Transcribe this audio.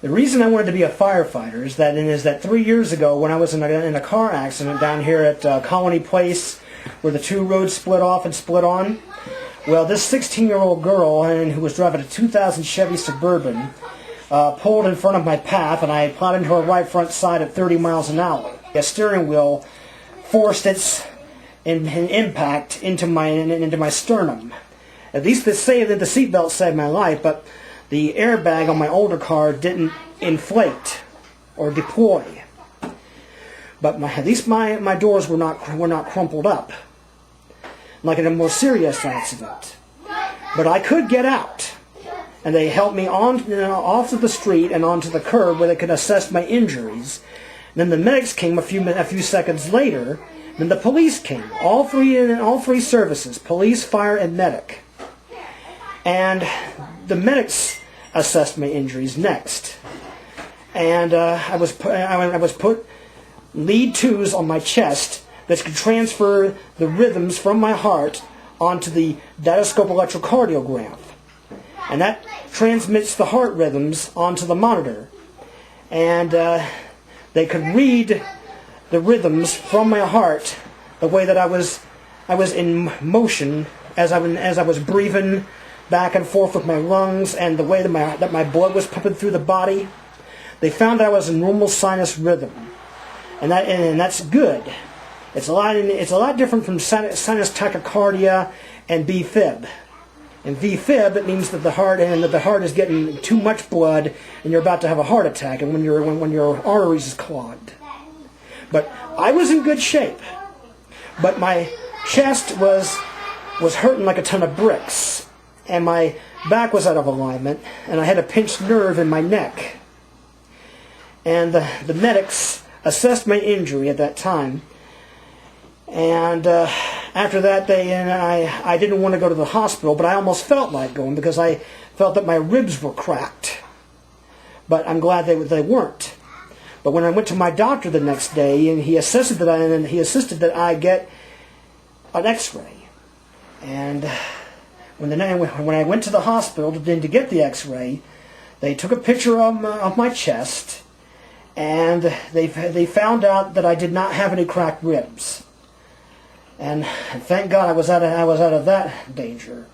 The reason I wanted to be a firefighter is that 3 years ago when I was in a car accident down here at Colony Place where the two roads split off and split on, well, this 16-year-old girl who was driving a 2000 Chevy Suburban pulled in front of my path, and I plowed into her right front side at 30 miles an hour. The steering wheel forced its impact into my sternum. At least the seatbelt saved my life, but the airbag on my older car didn't inflate or deploy. But at least my doors were not crumpled up, like in a more serious accident. But I could get out, and they helped me off of the street and onto the curb where they could assess my injuries. And then the medics came a few seconds later. Then the police came, all three services, police, fire, and medic. And the medics assessed my injuries next. And I was put lead twos on my chest that could transfer the rhythms from my heart onto the datoscope electrocardiogram. And that transmits the heart rhythms onto the monitor. And they could read the rhythms from my heart the way that I was in motion as I was breathing back and forth with my lungs, and the way that my blood was pumping through the body. They found that I was a normal sinus rhythm, and that's good. It's a lot different from sinus tachycardia and B-fib. In V-fib, it means that the heart is getting too much blood, and you're about to have a heart attack, and when your arteries is clogged. But I was in good shape, but my chest was hurting like a ton of bricks, and my back was out of alignment, and I had a pinched nerve in my neck. And the medics assessed my injury at that time, and after that I didn't want to go to the hospital, but I almost felt like going because I felt that my ribs were cracked. But I'm glad they weren't. But when I went to my doctor the next day, and he insisted that I get an X-ray, and when I went to the hospital to get the X-ray, they took a picture of my chest, and they found out that I did not have any cracked ribs. And thank God I was out of that danger.